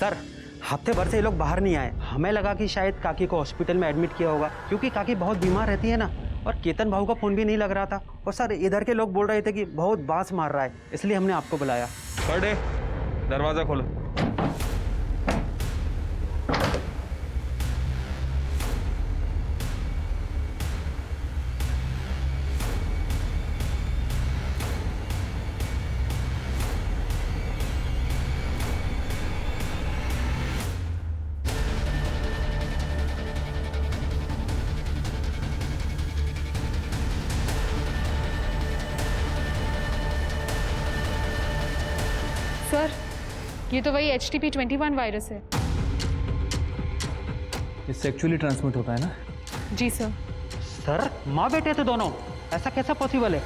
Sir हफ्ते भर से ये लोग बाहर नहीं आए। हमें लगा कि शायद काकी को हॉस्पिटल में एडमिट किया होगा, क्योंकि काकी बहुत बीमार रहती है ना। और केतन भाऊ का फ़ोन भी नहीं लग रहा था। और सर इधर के लोग बोल रहे थे कि बहुत बांस मार रहा है, इसलिए हमने आपको बुलाया। बर्थडे दरवाज़ा खोलो। सर ये तो वही HTP-21 वायरस है। ये सेक्सुअली ट्रांसमिट होता है ना? जी सर। सर माँ बेटे थे दोनों, ऐसा कैसा पॉसिबल है?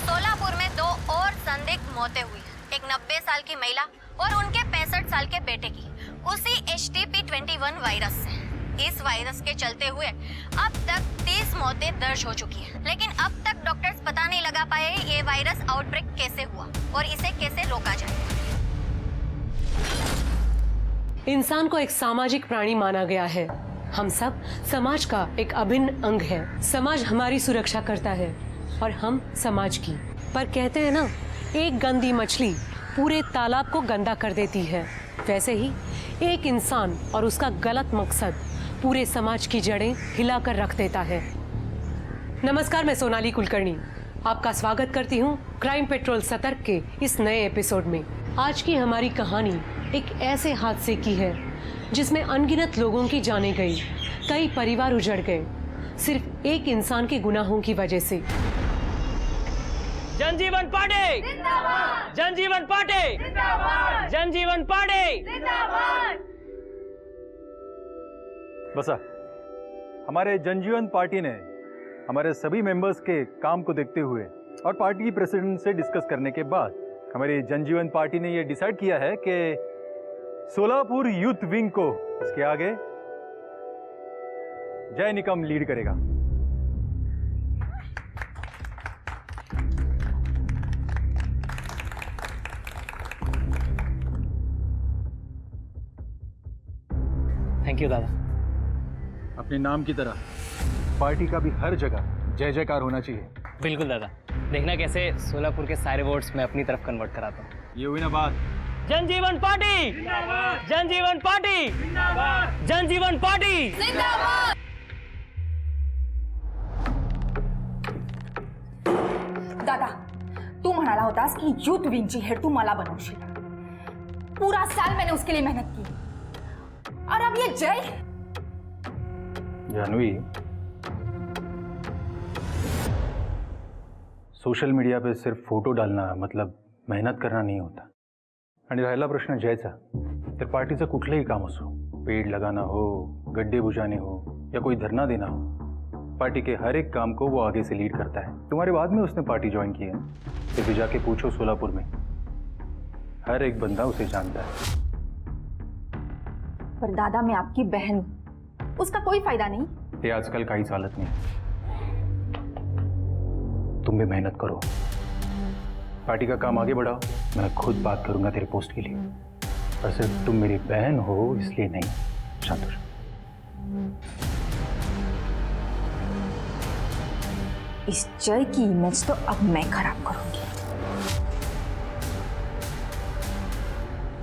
सोलापुर में 2 और संदिग्ध मौतें हुई। एक 90 साल की महिला और उनके 65 साल के बेटे की, उसी HTP-21 वायरस से। इस वायरस के चलते हुए अब तक 30 मौतें दर्ज हो चुकी हैं, लेकिन अब तक डॉक्टर्स पता नहीं लगा पाए ये वायरस आउटब्रेक कैसे हुआ और इसे कैसे रोका जाए। इंसान को एक सामाजिक प्राणी माना गया है। हम सब समाज का एक अभिन्न अंग है। समाज हमारी सुरक्षा करता है और हम समाज की। पर कहते हैं ना, एक गंदी मछली पूरे तालाब को गंदा कर देती है। वैसे ही एक इंसान और उसका गलत मकसद पूरे समाज की जड़ें हिलाकर रख देता है। नमस्कार, मैं सोनाली कुलकर्णी आपका स्वागत करती हूँ क्राइम पेट्रोल सतर्क के इस नए एपिसोड में। आज की हमारी कहानी एक ऐसे हादसे की है जिसमें अनगिनत लोगों की जानें गई, कई परिवार उजड़ गए, सिर्फ एक इंसान के गुनाहों की वजह से। जनजीवन पार्टी जिंदाबाद! जनजीवन पार्टी जिंदाबाद! जनजीवन पार्टी जिंदाबाद! बसा, हमारे जनजीवन पार्टी ने हमारे सभी मेंबर्स के काम को देखते हुए और पार्टी की प्रेसिडेंट से डिस्कस करने के बाद हमारी जनजीवन पार्टी ने यह डिसाइड किया है कि सोलापुर यूथ विंग को इसके आगे जय निकम लीड करेगा। थैंक यू दादा। अपने नाम की तरह पार्टी का भी हर जगह जय जयकार होना चाहिए। बिल्कुल दादा, देखना कैसे सोलापुर के सारे वोट्स मैं अपनी तरफ कन्वर्ट कराता हूँ। ये हुई ना बात। जनजीवन पार्टी जिंदाबाद! जनजीवन पार्टी जिंदाबाद! जनजीवन पार्टी जिंदाबाद! दादा, तू म्हणाला होतास की यूथ विंगची हेड तू मला बनवशील। पूरा साल मैंने उसके लिए मेहनत की और अब ये जय। जानवी, सोशल मीडिया पे सिर्फ फोटो डालना मतलब मेहनत करना नहीं होता। आणि राहिला प्रश्न जयचा, तर पार्टीचं कुठलंही काम असो, पेड़ लगाना हो, गड्ढे बुझाने हो या कोई धरना देना हो, पार्टी के हर एक काम को वो आगे से लीड करता है। तुम्हारे बाद में उसने पार्टी ज्वाइन की है, फिर भी जाके पूछो सोलापुर में, हर एक बंदा उसे जानता है। पर दादा, मैं आपकी बहन हूं, उसका कोई फायदा नहीं। ये आजकल काही चालत नहीं। तुम भी मेहनत करो, पार्टी का काम आगे बढ़ाओ। मैं खुद बात करूंगा तेरे पोस्ट के लिए, पर सिर्फ तुम मेरी बहन हो इसलिए नहीं। शांत हो जाओ। इस जय की इमेज तो अब मैं खराब करूंगी।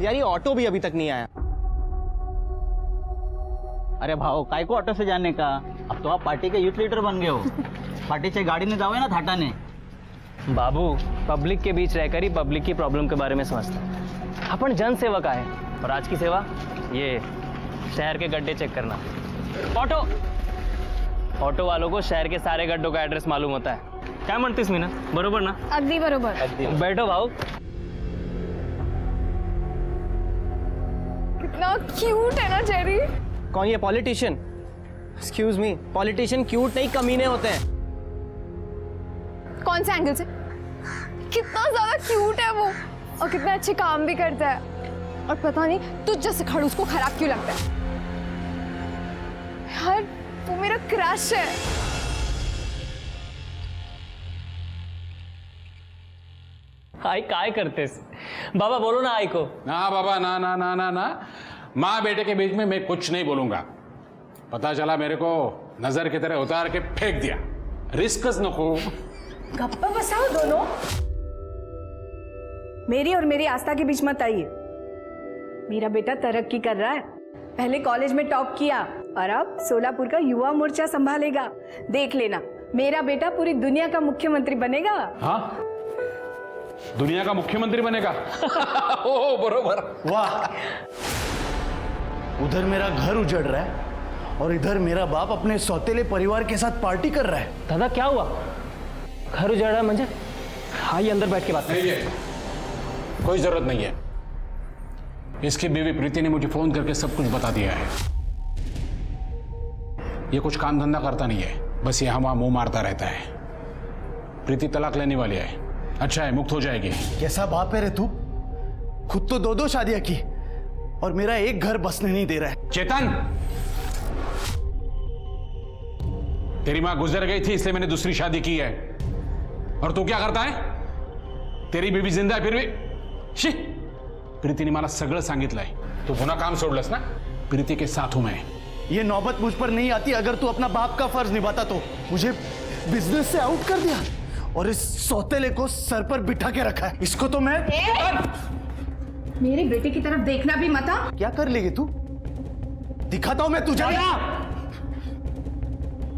यार ये ऑटो भी अभी तक नहीं आया। अरे भाऊ, काय को ऑटो से जाने का? अब तो आप पार्टी के यूथ लीडर बन गए हो। पार्टीच्या गाडीने जावे ना थाटाने। बाबू, पब्लिक के बीच रहकर ही पब्लिक की प्रॉब्लम के बारे में समझता है। अपन जन सेवक आए और आज की सेवा ये शहर के गड्ढे चेक करना। ऑटो वालों को शहर के सारे गड्ढों का एड्रेस मालूम होता है। क्या म्हणतेस मीना, बरोबर ना? अगदी बरोबर। बैठो भाऊ। कितना क्यूट है ना जेरी। कौन ये politician? Excuse me, politician cute नहीं कमीने होते हैं। कौन से एंगल से? कितना ज्यादा क्यूट है वो और कितने अच्छे काम भी करता है। और पता नहीं तुझ जैसे खड़ूस को खराब क्यों लगता है। यार वो मेरा क्रश है। आई काय करतेस बाबा, बोलो ना आई को. ना बाबा, ना ना ना ना ना, माँ बेटे के बीच में मैं कुछ नहीं बोलूंगा. पता चला मेरे को नजर की तरह उतार के फेंक दिया. रिस्क नको. गप्पा बसाओ दोनों. मेरी और मेरी आस्था के बीच मत आइए. मेरा बेटा तरक्की कर रहा है. पहले कॉलेज में टॉप किया और अब सोलापुर का युवा मोर्चा संभालेगा. देख लेना, मेरा बेटा पूरी दुनिया का मुख्यमंत्री बनेगा. हाँ, दुनिया का मुख्यमंत्री बनेगा. ओ बरोबर. वाह, उधर मेरा घर उजड़ रहा है और इधर मेरा बाप अपने सौतेले परिवार के साथ पार्टी कर रहा है. दादा क्या हुआ? घर उजाड़ रहा है म्हणजे? आइए अंदर बैठ के बात नहीं है, कोई जरूरत नहीं है. इसकी बीवी प्रीति ने मुझे फोन करके सब कुछ बता दिया है. ये कुछ काम धंधा करता नहीं है, बस यहाँ वहां मुंह मारता रहता है. प्रीति तलाक लेने वाली है. अच्छा है, मुक्त हो जाएगी. कैसा बाप है रे तू? खुद तो 2-2 शादियां की और मेरा एक घर बसने नहीं दे रहा है. चेतन, तेरी मां गुजर गई थी इसलिए मैंने दूसरी शादी की है. और तू क्या करता है? तेरी बीवी जिंदा है फिर भी. शी, प्रीतीने मला सगळं सांगितलंय. तू पुन्हा काम सोडलंस ना? प्रीति के साथ हूं मैं. ये नौबत मुझ पर नहीं आती अगर तू अपना बाप का फर्ज निभाता तो. मुझे बिजनेस से आउट कर दिया और इस सौतेले को सर पर बिठा के रखा है. इसको तो मैं मेरे बेटे की तरफ देखना भी मत. क्या कर लेगी तू? दिखाता हूं मैं तुझे.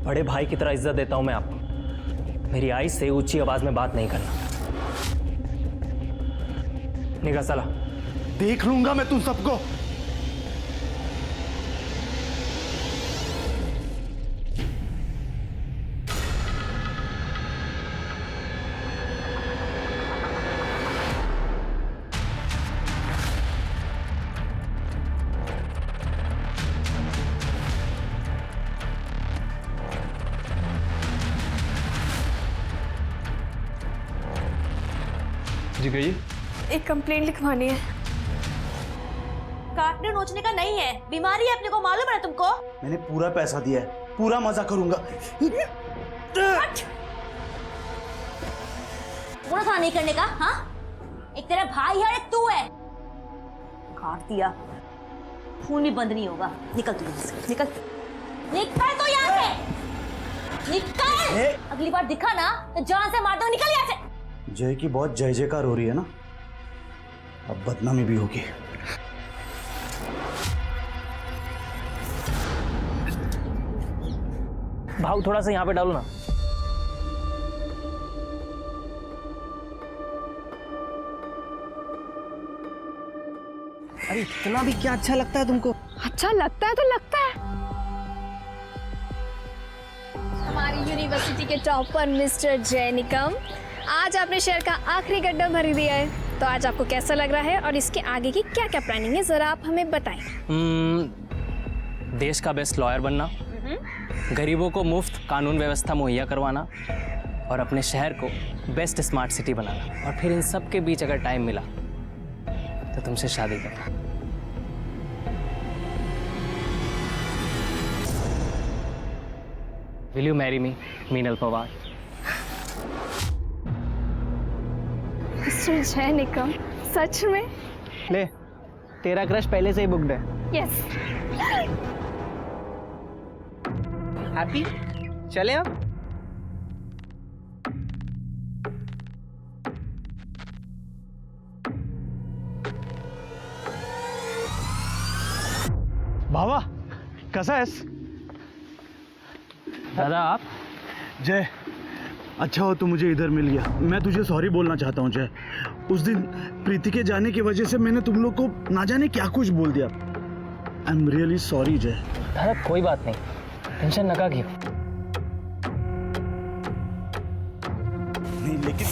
बड़े भाई की तरह इज्जत देता हूं मैं आपको. मेरी आई से ऊंची आवाज में बात नहीं करना. निगाह साला. देख लूंगा मैं तुम सबको. जी कहिए. एक कंप्लेंट लिखवानी है. काटने नोचने का नहीं है, बीमारी है अपने को मालूम है ना तुमको. मैंने पूरा पैसा दिया है, पूरा मजा करूंगा. पूरा था नहीं करने का. हाँ, एक तेरा भाई है, एक तू है. काट दिया, खून भी बंद नहीं होगा. निकल तू यहाँ से, निकल. निकल तो यहाँ से, निकल. अगली बार दिखा ना तो जान से मार दो. निकल यहाँ से. जय की बहुत जय जयकार हो रही है ना, अब बदनामी भी होगी. भाव थोड़ा सा यहाँ पे डालो ना. अरे इतना भी क्या अच्छा लगता है तुमको? अच्छा लगता है तो लगता है. हमारी यूनिवर्सिटी के टॉपर मिस्टर जय निकम, आज आपने शहर का आखिरी गड्ढा भर दिया है. तो आज आपको कैसा लग रहा है और इसके आगे की क्या क्या प्लानिंग है, जरा आप हमें बताएं. देश का बेस्ट लॉयर बनना, गरीबों को मुफ्त कानून व्यवस्था मुहैया करवाना और अपने शहर को बेस्ट स्मार्ट सिटी बनाना. और फिर इन सब के बीच अगर टाइम मिला तो तुमसे शादी करना. Will you marry me, Meenal Pawar? Mister जय निकम, सच में? ले, तेरा क्रश पहले से ही बुक्ड है. यस. हैप्पी? चले अब. भावा, कसा आहेस? दादा आप? जय, अच्छा हो तू मुझे इधर मिल गया. मैं तुझे सॉरी बोलना चाहता हूँ जय. उस दिन प्रीति के जाने की वजह से मैंने तुम लोग को ना जाने क्या कुछ बोल दिया. आई एम रियली सॉरी जय. दादा कोई बात नहीं, टेंशन नका घेऊ. नहीं लेकिन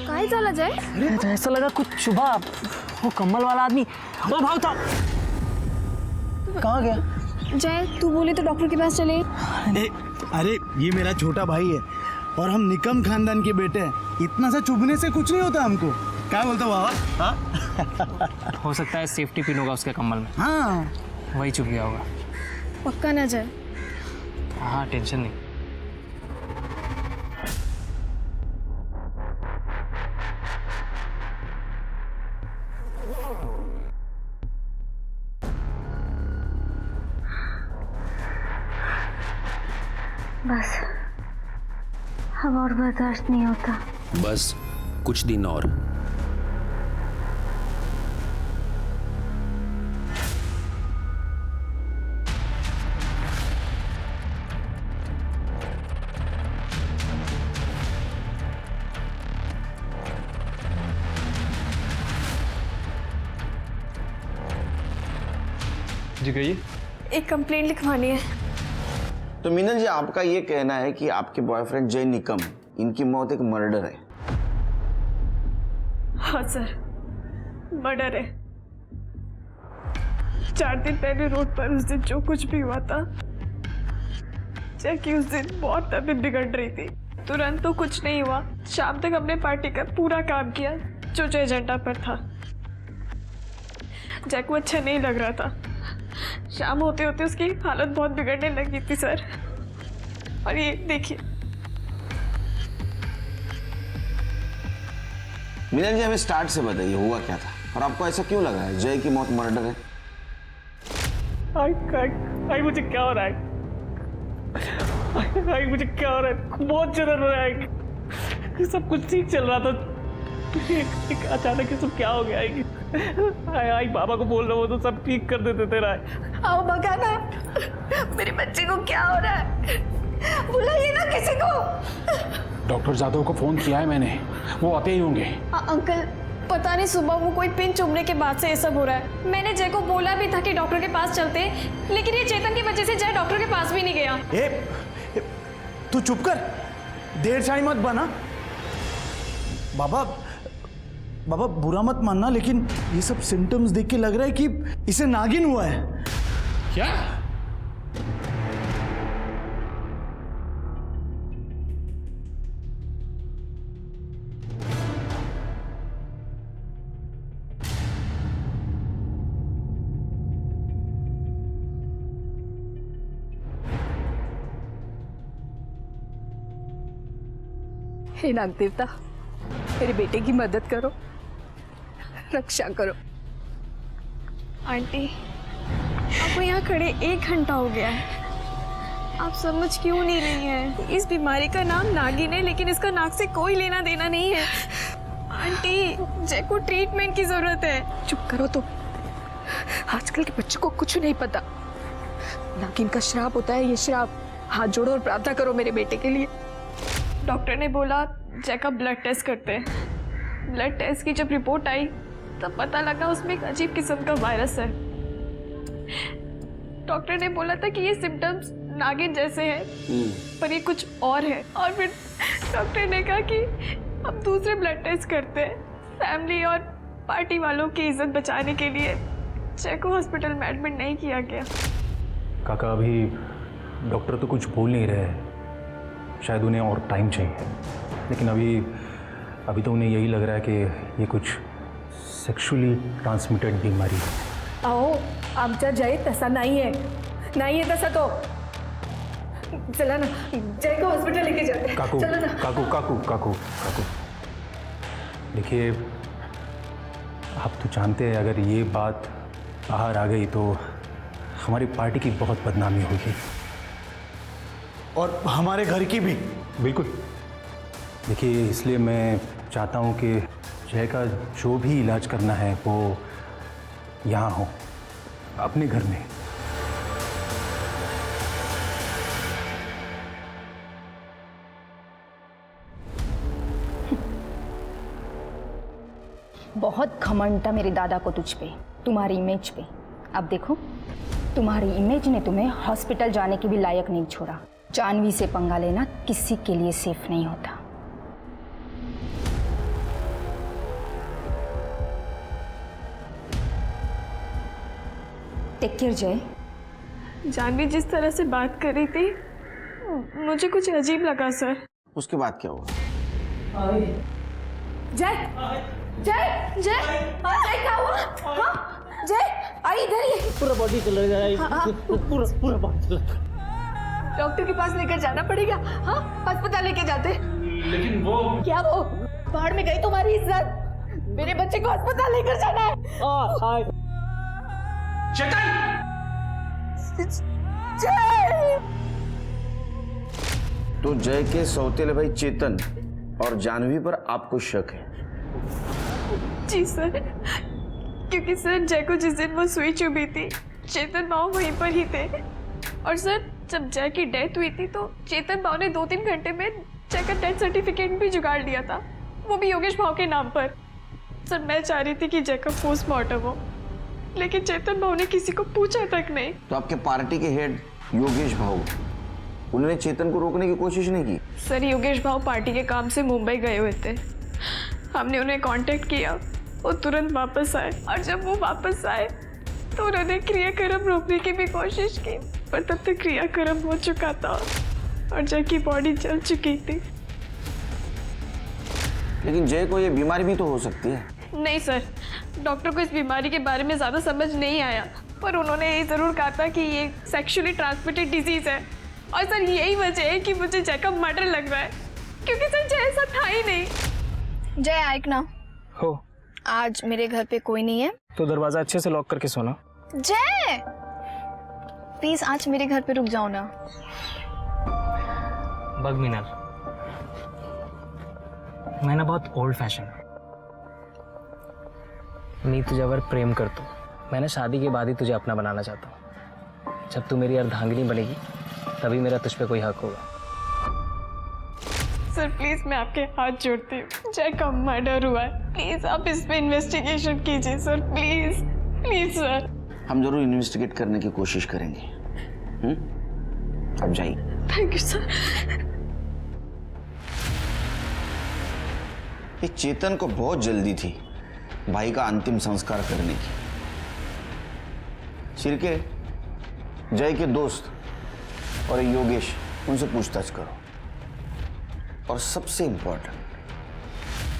काय झालं जय? तो ऐसा लगा कुछ शुभा, वो कम्बल वाला आदमी. वो भाव था. कहाँ गया? जय, तू बोले तो डॉक्टर के पास चले. अरे ये मेरा छोटा भाई है और हम निकम खानदान के बेटे हैं. इतना सा चुभने से कुछ नहीं होता हमको. क्या बोलता बाबा? हाँ? हो सकता है सेफ्टी पिन होगा उसके कम्बल में. हाँ, वही चुप गया होगा. पक्का ना जय? हाँ टेंशन नहीं. बस अब और बर्दाश्त नहीं होता। बस कुछ दिन और। जी कहिए। एक कंप्लेंट लिखवानी है। तो मीनल जी, आपका ये कहना है कि आपके बॉयफ्रेंड जय निकम, इनकी मौत एक मर्डर है? हाँ सर, मर्डर है। 4 दिन पहले रोड पर उस दिन जो कुछ भी हुआ था, जैकी उस दिन बहुत तबीयत बिगड़ रही थी। तुरंत तो कुछ नहीं हुआ, शाम तक हमने पार्टी का पूरा काम किया जो एजेंडा पर था। जैक को अच्छा नहीं लग रहा था। शाम होते होते उसकी हालत बहुत बिगड़ने लगी थी सर। और ये देखिए। मीनल जी, हमें स्टार्ट से बताइए हुआ क्या था और आपको ऐसा क्यों लग रहा है जय की मौत मर्डर है? आई मुझे क्या हो रहा है? आई मुझे क्या हो रहा है? बहुत जलन हो रहा है। सब कुछ ठीक चल रहा था, एक अचानक सब क्या हो गया? आई बाबा को बोल रहा हूँ तो सब ठीक कर देते तेरा। आओ भगाना, मेरे बच्चे को क्या हो रहा है? बुलाइए ना किसी को। डॉक्टर जादव को फोन किया है मैंने, वो आते ही होंगे। अंकल पता नहीं सुबह वो कोई पिन चुभने के बाद से ये सब हो रहा है। मैंने जय को बोला भी था कि डॉक्टर के पास चलते, लेकिन ये चेतन की वजह से जय डॉक्टर के पास भी नहीं गया। तू चुप कर, देर शाही मत बना। बाबा बुरा मत मानना, लेकिन ये सब सिम्टम्स देख के लग रहा है कि इसे नागिन हुआ है। क्या? हे नाग देवता, मेरे बेटे की मदद करो, रक्षा करो। आंटी आपको यहाँ खड़े 1 घंटा हो गया है, आप समझ क्यों नहीं रही हैं? इस बीमारी का नाम नागिन है, लेकिन इसका नाक से कोई लेना देना नहीं है। आंटी जय को ट्रीटमेंट की जरूरत है। चुप करो तो, आजकल के बच्चों को कुछ नहीं पता। नागिन का श्राप होता है ये श्राप। हाथ जोड़ो और प्रार्थना करो मेरे बेटे के लिए। डॉक्टर ने बोला जय का ब्लड टेस्ट करते हैं। ब्लड टेस्ट की जब रिपोर्ट आई तब पता लगा उसमें एक अजीब किस्म का वायरस है। डॉक्टर ने बोला था कि ये सिम्टम्स नागिन जैसे हैं, पर ये कुछ और है। और फिर डॉक्टर ने कहा कि अब दूसरे ब्लड टेस्ट करते हैं। फैमिली और पार्टी वालों की इज्जत बचाने के लिए जय को हॉस्पिटल में एडमिट नहीं किया गया। काका, अभी डॉक्टर तो कुछ बोल नहीं रहे हैं, शायद उन्हें और टाइम चाहिए। लेकिन अभी तो उन्हें यही लग रहा है कि ये कुछ सेक्सुअली ट्रांसमिटेड बीमारी है। अहो, आमचा जय तसा नाही आहे तसा तो। चला ना, जय को हॉस्पिटल लेके जाते हैं। काकू, चलो ना। काकू, देखिए, आप तो जानते हैं अगर ये बात बाहर आ गई तो हमारी पार्टी की बहुत बदनामी होगी, और हमारे घर की भी। बिल्कुल। देखिए, इसलिए मैं चाहता हूँ कि जय का जो भी इलाज करना है वो यहाँ हो, अपने घर में। बहुत घमंड था मेरे दादा को तुझ पे, तुम्हारी इमेज पे। अब देखो, तुम्हारी इमेज ने तुम्हें हॉस्पिटल जाने के भी लायक नहीं छोड़ा। जानवी से पंगा लेना किसी के लिए सेफ नहीं होता। टेक केयर जय। जानवी जिस तरह से बात कर रही थी मुझे कुछ अजीब लगा सर। उसके बाद क्या हुआ? जय जय जय जय क्या हुआ? हाँ जय आई इधर ही। पूरा बॉडी चला जाएगा, पूरा बॉडी चला। डॉक्टर के पास लेकर जाना पड़ेगा। हाँ अस्पताल लेके जाते। लेकिन वो क्या वो? बाहर में गई तुम्हारी इज्जत। मेरे बच्चे को अस्पताल लेकर जाना है। जय। तो जय के सौतेले भाई चेतन और जानवी पर आपको शक है? जी सर, क्योंकि सर जय को जिस दिन वो सुई चुभी थी चेतन बाबू वहीं पर ही थे। और सर जब जय की डेथ हुई थी तो चेतन बाबू ने 2-3 घंटे में जय का डेथ सर्टिफिकेट भी जुगाड़ लिया था, वो भी योगेश भाव के नाम पर। सर मैं चाह रही थी कि जय का पोस्टमार्टम हो, लेकिन चेतन बाबू ने किसी को पूछा तक नहीं। तो आपके पार्टी के हेड योगेश भाऊ, उन्होंने चेतन को रोकने की कोशिश नहीं की? सर योगेश भाव पार्टी के काम से मुंबई गए हुए थे, हमने उन्हें कांटेक्ट किया, वो तुरंत वापस आए और जब वो वापस आए तो उन्होंने क्रियाक्रम रोकने की भी कोशिश की, पर तब तक क्रियाक्रम हो चुका था और जय की बॉडी जल चुकी थी। लेकिन जय को ये बीमारी भी तो हो सकती है। नहीं सर, डॉक्टर को इस बीमारी के बारे में ज़्यादा समझ नहीं आया, पर उन्होंने ये ज़रूर कहा था कि ये सेक्सुअली ट्रांसमिटेड डिजीज़ है। और सर यही वजह है कि मुझे जय का मर्डर लग रहा है, क्योंकि सर जय ऐसा था ही नहीं। जय आइक ना, हो आज मेरे घर पे कोई नहीं है तो दरवाजा अच्छे से लॉक करके सोना। जय प्लीज आज मेरे घर पे रुक जाओ ना। बग मीनल, मैं ना बहुत ओल्ड फैशन मैं तुझ्यावर प्रेम करतो। मैं ना शादी के बाद ही तुझे अपना बनाना चाहता हूँ। जब तू मेरी अर्धांगिनी बनेगी तभी मेरा तुझ पे कोई हक होगा। सर प्लीज मैं आपके हाथ जोड़ती हूँ, जय का मर्डर हुआ है, प्लीज आप इस पे इन्वेस्टिगेशन कीजिए सर, प्लीज प्लीज सर। हम जरूर इन्वेस्टिगेट करने की कोशिश करेंगे। अब जाइए। Thank you sir. ये चेतन को बहुत जल्दी थी भाई का अंतिम संस्कार करने की। शिरके, जय के दोस्त और योगेश, उनसे पूछताछ करो। और सबसे इंपॉर्टेंट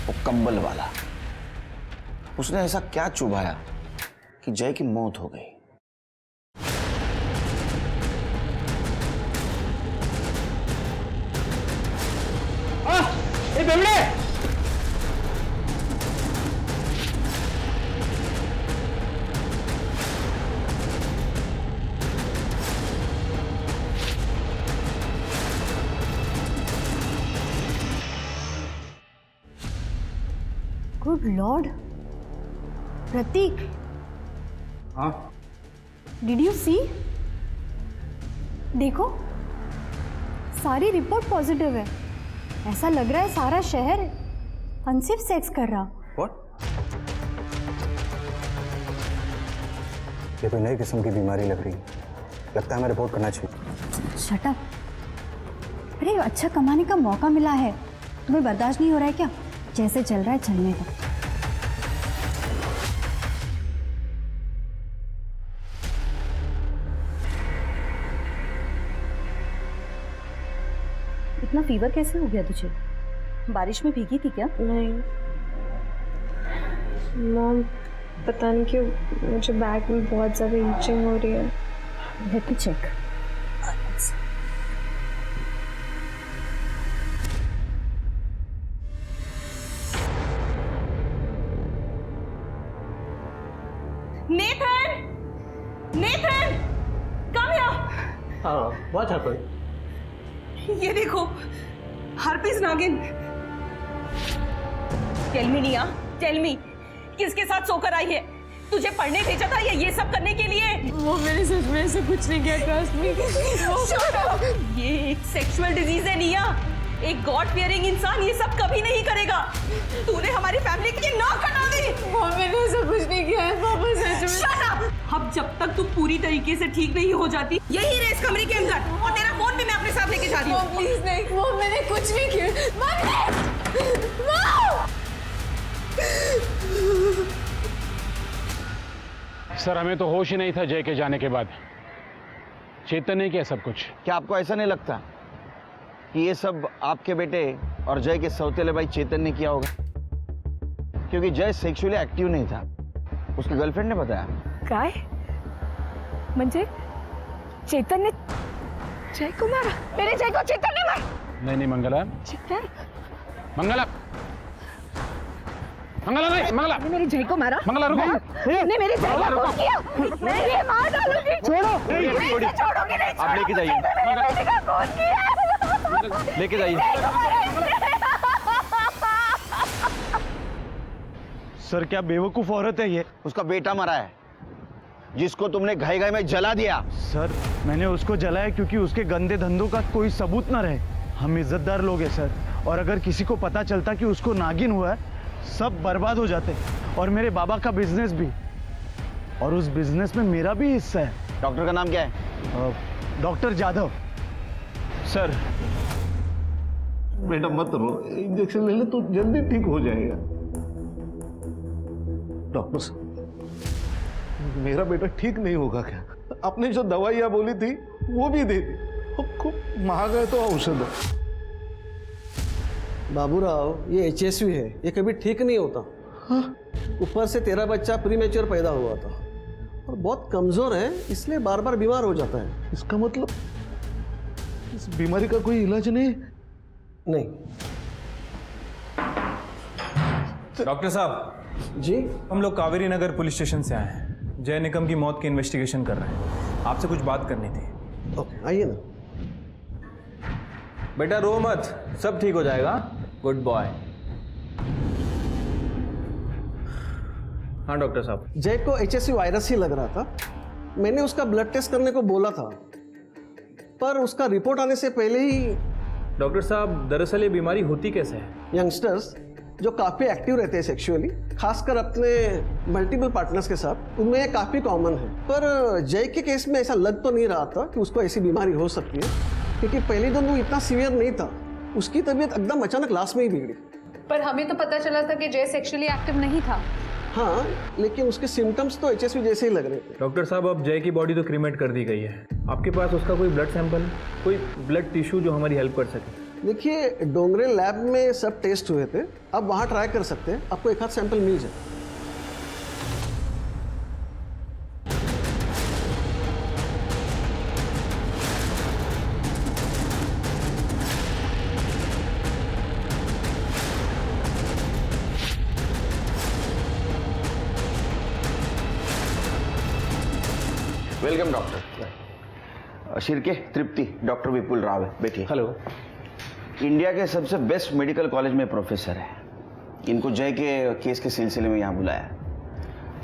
वो कंबल वाला, उसने ऐसा क्या चुभाया कि जय की मौत हो गई? गुड लॉर्ड, प्रतीक, हाँ डिड यू सी? देखो सारी रिपोर्ट पॉजिटिव है। ऐसा लग रहा है सारा शहर अनसेफ सेक्स कर रहा। व्हाट? ये कोई नई किस्म की बीमारी लग रही है, लगता है हमें रिपोर्ट करना चाहिए। Shut up. अरे अच्छा कमाने का मौका मिला है, तुम्हें बर्दाश्त नहीं हो रहा है क्या? जैसे चल रहा है चलने का। इतना फीवर कैसे हो गया तुझे? बारिश में भीगी थी क्या? नहीं मॉम, पता नहीं क्यों मुझे बैक में बहुत ज़्यादा ईचिंग हो रही है। Let me check. Nathan, Nathan, come here. What happened? ये देखो, हार्पिस नागिन। टेल मी निया, टेल मी, किसके साथ सोकर आई है? तुझे पढ़ने भेजा था या ये सब करने के लिए? वो मैंने सच में ऐसा कुछ नहीं किया, ट्रस्ट मी। ये एक सेक्सुअल डिजीज है निया। एक गॉड फियरिंग इंसान ये सब कभी नहीं करेगा। तूने हमारी फैमिली की नाक कटा दी। वो मैंने ऐसा कुछ नहीं किया है पापा, सच में। Shut up! अब जब तक तू पूरी तरीके से ठीक नहीं हो जाती, यही रहे इस कमरे के अंदर, और तेरा फोन भी मैं अपने साथ लेके जा रही हूँ। प्लीज नहीं, वो मैंने कुछ नहीं किया। सर हमें तो होश ही नहीं था जय के जाने के बाद। चेतन ने किया सब कुछ। क्या आपको ऐसा नहीं लगता कि ये सब आपके बेटे और जय के सौतेले भाई चेतन ने किया होगा? क्योंकि जय सेक्सुअली एक्टिव नहीं था, उसकी गर्लफ्रेंड ने बताया। काय? म्हणजे चेतन ने जय को मारा? मेरे जय को चेतन ने मारा? नहीं मंगला, चेतन? मंगला मंगला नहीं, मंगला मेरी जय को मारा। मंगला रुको। ने मेरी जय को फोन किया। मैं ये मार डालूंगी। छोड़ो। छोड़ोगे नहीं। आप लेके जाइए। मेरे बेटे का फोन किया। लेके जाइए। सर क्या बेवकूफ औरत है ये। उसका बेटा मरा है जिसको तुमने घाई घाई में जला दिया। सर मैंने उसको जलाया क्योंकि उसके गंदे धंधों का कोई सबूत ना रहे। हम इज्जतदार लोग हैं सर, और अगर किसी को पता चलता कि उसको नागिन हुआ है सब बर्बाद हो जाते, और मेरे बाबा का बिजनेस भी, और उस बिजनेस में मेरा भी हिस्सा है। डॉक्टर का नाम क्या है? डॉक्टर जाधव। सर बेटा मत रो, इंजेक्शन ले ले तो जल्दी ठीक हो जाएगा। डॉक्टर साहब मेरा बेटा ठीक नहीं होगा क्या? आपने जो दवाइयाँ बोली थी वो भी दे दी, खूब महंगा है तो औषध है। बाबूराव ये HSV है, ये कभी ठीक नहीं होता। ऊपर से तेरा बच्चा प्रीमेच्योर पैदा हुआ था और बहुत कमजोर है, इसलिए बार बार बीमार हो जाता है। इसका मतलब इस बीमारी का कोई इलाज नहीं? नहीं। डॉक्टर साहब जी, हम लोग कावेरी नगर पुलिस स्टेशन से आए हैं। जय निकम की मौत की इन्वेस्टिगेशन कर रहे हैं। आपसे कुछ बात करनी थी। ओके आइए ना। बेटा रो मत, सब ठीक हो जाएगा। Good boy. हाँ डॉक्टर साहब। जय को HSV वायरस ही लग रहा था। मैंने उसका ब्लड टेस्ट करने को बोला था, पर उसका रिपोर्ट आने से पहले ही। डॉक्टर साहब दरअसल ये बीमारी होती कैसे है? यंगस्टर्स जो काफ़ी एक्टिव रहते हैं सेक्सुअली, खासकर अपने मल्टीपल पार्टनर्स के साथ, उनमें ये काफ़ी कॉमन है। पर जय के केस में ऐसा लग तो नहीं रहा था कि उसको ऐसी बीमारी हो सकती है, क्योंकि पहले दिन वो इतना सीवियर नहीं था। उसकी तबीयत एकदम अचानक लास्ट में ही बिगड़ी। पर हमें तो पता चला था कि जय सेक्सुअली एक्टिव नहीं था। हाँ, लेकिन उसके सिम्टम्स तो HSV जैसे ही लग रहे थे। डॉक्टर साहब अब जय की बॉडी तो क्रीमेट कर दी गई है। आपके पास उसका कोई ब्लड सैंपल, कोई ब्लड टिश्यू जो हमारी हेल्प कर सके? देखिए डोंगरे लैब में सब टेस्ट हुए थे, अब वहाँ ट्राई कर सकते हैं, आपको एक आध सैंपल मिल जाए। Welcome doctor. Shirke Tripti, doctor Vipul Rao है, बैठिए। हेलो। इंडिया के सबसे बेस्ट मेडिकल कॉलेज में प्रोफेसर है। इनको जय के केस के सिलसिले में यहाँ बुलाया।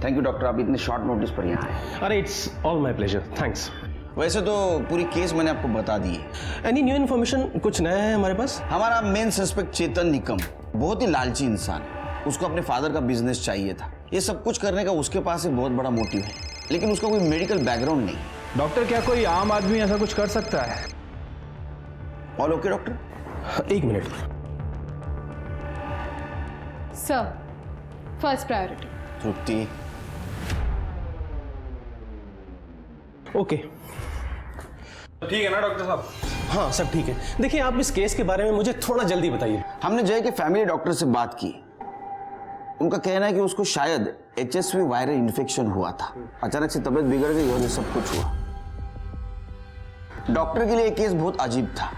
थैंक यू डॉक्टर, आप इतने शॉर्ट नोटिस पर यहाँ आए। अरे it's all my pleasure, thanks. वैसे तो पूरी केस मैंने आपको बता दी है। एनी न्यू इन्फॉर्मेशन, कुछ नया है हमारे पास? हमारा मेन सस्पेक्ट चेतन निकम बहुत ही लालची इंसान है। उसको अपने फादर का बिजनेस चाहिए था। ये सब कुछ करने का उसके पास एक बहुत बड़ा मोटिव है, लेकिन उसका कोई मेडिकल बैकग्राउंड नहीं। डॉक्टर क्या कोई आम आदमी ऐसा कुछ कर सकता है? All okay doctor? एक मिनट सर, फर्स्ट प्रायोरिटी। तृप्ति। ओके ठीक है ना डॉक्टर साहब? हाँ सब ठीक है। देखिए आप इस केस के बारे में मुझे थोड़ा जल्दी बताइए। हमने जय के फैमिली डॉक्टर से बात की। उनका कहना है कि उसको शायद HSV वायरल इन्फेक्शन हुआ था। अचानक से तबीयत बिगड़ गई और ये सब कुछ हुआ। डॉक्टर के लिए केस बहुत अजीब था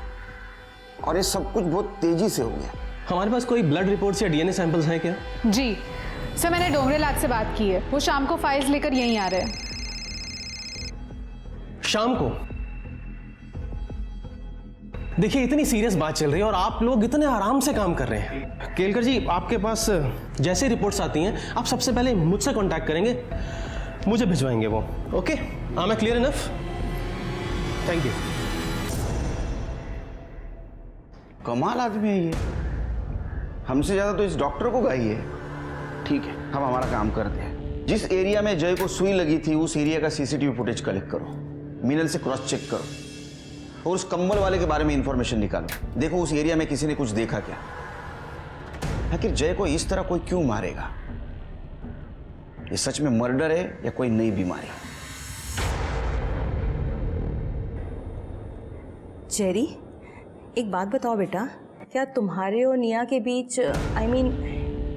और ये सब कुछ बहुत तेजी से हो गया। हमारे पास कोई ब्लड रिपोर्ट्स या DNA सैंपल्स हैं क्या? जी सर, मैंने डोंगरे लैब से बात की है। वो शाम को फाइल्स लेकर यहीं आ रहे हैं। शाम को? देखिए इतनी सीरियस बात चल रही है और आप लोग इतने आराम से काम कर रहे हैं। केलकर जी आपके पास जैसे रिपोर्ट्स आती हैं आप सबसे पहले मुझसे कांटेक्ट करेंगे, मुझे भिजवाएंगे वो। Okay, I M clear enough? Thank you. कमाल आदमी है ये, हमसे ज्यादा तो इस डॉक्टर को गाई है। ठीक है, हम हमारा काम करते हैं। जिस एरिया में जय को सुई लगी थी उस एरिया का CCTV फुटेज कलेक्ट करो, मिनल से क्रॉस चेक करो और उस कंबल वाले के बारे में इंफॉर्मेशन निकालो। देखो उस एरिया में किसी ने कुछ देखा क्या। आखिर जय को इस तरह कोई क्यों मारेगा? ये सच में मर्डर है या कोई नई बीमारी? जेरी, एक बात बताओ बेटा, क्या तुम्हारे और निया के बीच I mean,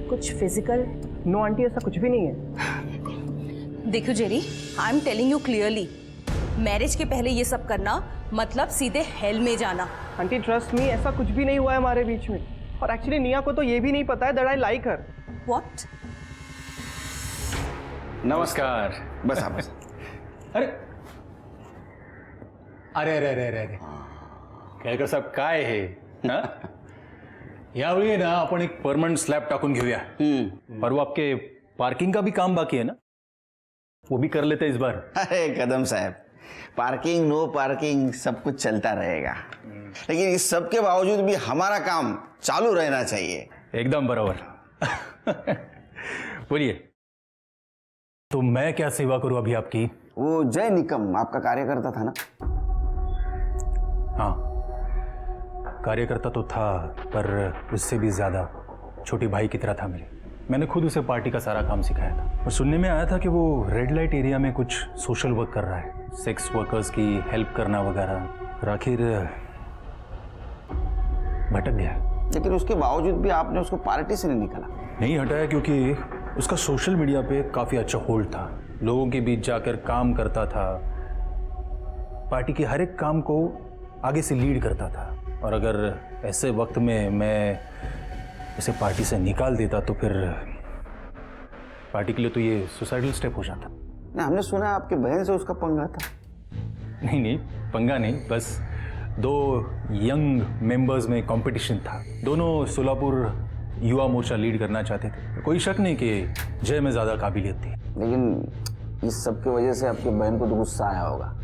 कुछ फिजिकल? नो आंटी, ऐसा कुछ भी नहीं है। देखो Jerry, I am telling you clearly, marriage के पहले ये सब करना मतलब सीधे हेल में जाना। आंटी ट्रस्ट मी, ऐसा कुछ भी नहीं हुआ है हमारे बीच में। और एक्चुअली निया को तो ये भी नहीं पता है that I like her. What? नमस्कार। बस आप बस। अरे अरे अरे अरे अरे अरे केळकर साहेब काय हे हा? यावेळी ना आपण एक परमनंट स्लॅब टाकून घेऊया। और वो आपके पार्किंग का भी काम बाकी है ना, वो भी कर लेते इस बार। अरे कदम साहब, पार्किंग नो पार्किंग सब कुछ चलता रहेगा, लेकिन इस सब के बावजूद भी हमारा काम चालू रहना चाहिए। एकदम बराबर। बोलिए, तो मैं क्या सेवा करूं अभी आपकी? वो जय निकम आपका कार्यकर्ता था ना? हाँ, कार्यकर्ता तो था, पर उससे भी ज्यादा छोटी भाई की तरह था मेरे। मैंने खुद उसे पार्टी का सारा काम सिखाया था। और सुनने में आया था कि वो रेड लाइट एरिया में कुछ सोशल वर्क कर रहा है, सेक्स वर्कर्स की हेल्प करना वगैरह। और आखिर भटक गया। लेकिन उसके बावजूद भी आपने उसको पार्टी से नहीं निकाला? नहीं हटाया, क्योंकि उसका सोशल मीडिया पे काफ़ी अच्छा होल्ड था, लोगों के बीच जाकर काम करता था, पार्टी के हर एक काम को आगे से लीड करता था। और अगर ऐसे वक्त में मैं उसे पार्टी से निकाल देता तो फिर पार्टी के लिए तो ये सुसाइडल स्टेप हो जाता। नहीं, हमने सुना आपके बहन से उसका पंगा था। नहीं, पंगा नहीं, बस दो यंग मेंबर्स में कंपटीशन था। दोनों सोलापुर युवा मोर्चा लीड करना चाहते थे। कोई शक नहीं कि जय में ज़्यादा काबिलियत थी। लेकिन इस सब की वजह से आपके बहन को तो गुस्सा आया होगा,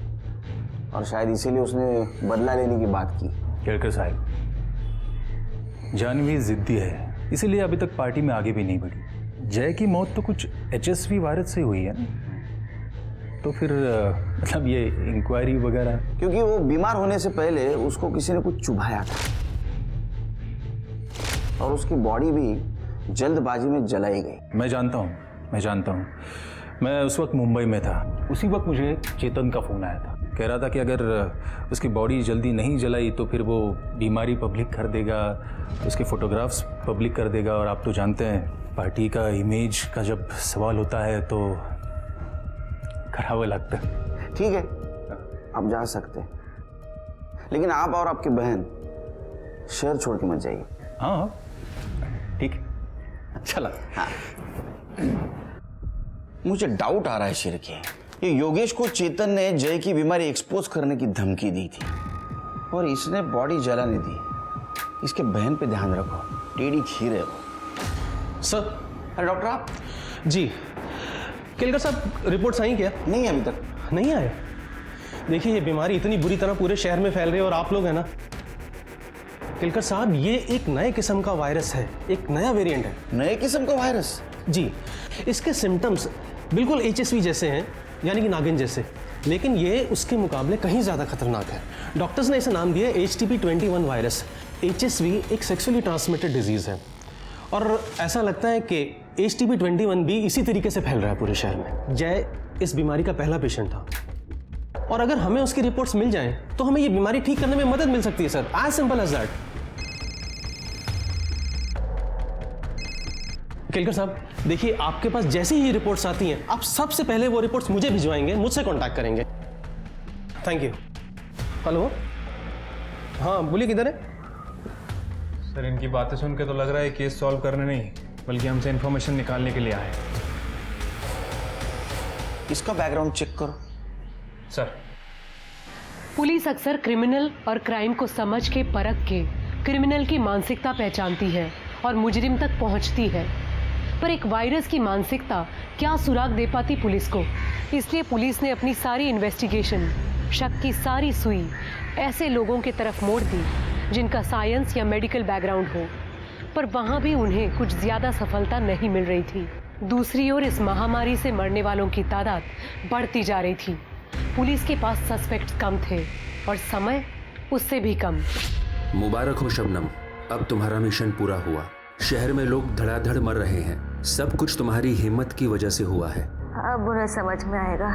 और शायद इसीलिए उसने बदला लेने की बात की। केळकर साहब, जानवी जिद्दी है, इसीलिए अभी तक पार्टी में आगे भी नहीं बढ़ी। जय की मौत तो कुछ HSV वायरस से हुई है ना, तो फिर मतलब ये इंक्वायरी वगैरह। क्योंकि वो बीमार होने से पहले उसको किसी ने कुछ चुभाया था, और उसकी बॉडी भी जल्दबाजी में जलाई गई। मैं जानता हूँ। मैं उस वक्त मुंबई में था। उसी वक्त मुझे चेतन का फ़ोन आया था, कह रहा था कि अगर उसकी बॉडी जल्दी नहीं जलाई तो फिर वो बीमारी पब्लिक कर देगा, उसके फोटोग्राफ्स पब्लिक कर देगा। और आप तो जानते हैं पार्टी का इमेज का जब सवाल होता है तो करावा लगता है। ठीक है, आप जा सकते हैं, लेकिन आप और आपकी बहन शहर छोड़ के मत जाइए। हाँ ठीक है, चला। हाँ, मुझे डाउट आ रहा है शिरके, ये योगेश को चेतन ने जय की बीमारी एक्सपोज करने की धमकी दी थी, और इसने बॉडी जलाने दी। इसके बहन पे ध्यान रखो, टेढ़ी खीर है वो। सर। अरे डॉक्टर आप? जी केलकर साहब, रिपोर्ट्स आई क्या? नहीं अभी तक नहीं आए। देखिए, ये बीमारी इतनी बुरी तरह पूरे शहर में फैल रही है, और आप लोग हैं ना केलकर साहब, ये एक नए किस्म का वायरस है, एक नया वेरिएंट है। नए किस्म का वायरस? जी, इसके सिम्टम्स बिल्कुल HSV जैसे हैं, यानी कि नागिन जैसे, लेकिन ये उसके मुकाबले कहीं ज़्यादा खतरनाक है। डॉक्टर्स ने इसे नाम दिया HTP-21 वायरस। HSV एक सेक्सुअली ट्रांसमिटेड डिजीज़ है, और ऐसा लगता है कि HTP-21 भी इसी तरीके से फैल रहा है पूरे शहर में। जय इस बीमारी का पहला पेशेंट था, और अगर हमें उसकी रिपोर्ट्स मिल जाएं तो हमें ये बीमारी ठीक करने में मदद मिल सकती है sir, as simple as that. Kelkar साहब, देखिए, आपके पास जैसे ही रिपोर्ट्स आती हैं, आप सबसे पहले वो रिपोर्ट्स मुझे भिजवाएंगे, मुझसे कांटेक्ट करेंगे। Thank you. हेलो, हाँ बोलिए, किधर है? सर, इनकी बातें सुन के तो लग रहा है केस सॉल्व करने नहीं, बल्कि हमसे इन्फॉर्मेशन निकालने के लिए आए। इसका बैकग्राउंड चेक करो। सर, पुलिस अक्सर क्रिमिनल और क्राइम को समझ के परख के क्रिमिनल की मानसिकता पहचानती है और मुजरिम तक पहुंचती है, पर एक वायरस की मानसिकता क्या सुराग दे पाती पुलिस को। इसलिए पुलिस ने अपनी सारी इन्वेस्टिगेशन, शक की सारी सुई ऐसे लोगों की तरफ मोड़ दी जिनका साइंस या मेडिकल बैकग्राउंड हो, पर वहाँ भी उन्हें कुछ ज़्यादा सफलता नहीं मिल रही थी। दूसरी ओर इस महामारी से मरने वालों की तादाद बढ़ती जा रही थी। पुलिस के पास सस्पेक्ट्स कम थे और समय उससे भी कम। मुबारक हो शबनम, अब तुम्हारा मिशन पूरा हुआ। शहर में लोग धड़ाधड़ मर रहे हैं, सब कुछ तुम्हारी हिम्मत की वजह से हुआ है। अब उन्हें समझ में आएगा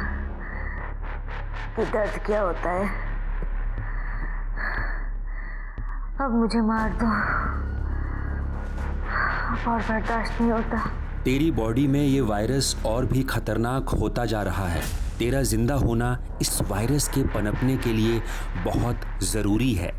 कि दर्द क्या होता है। अब मुझे मार दो, और बर्दाश्त नहीं होता। तेरी बॉडी में ये वायरस और भी खतरनाक होता जा रहा है। तेरा जिंदा होना इस वायरस के पनपने के लिए बहुत जरूरी है।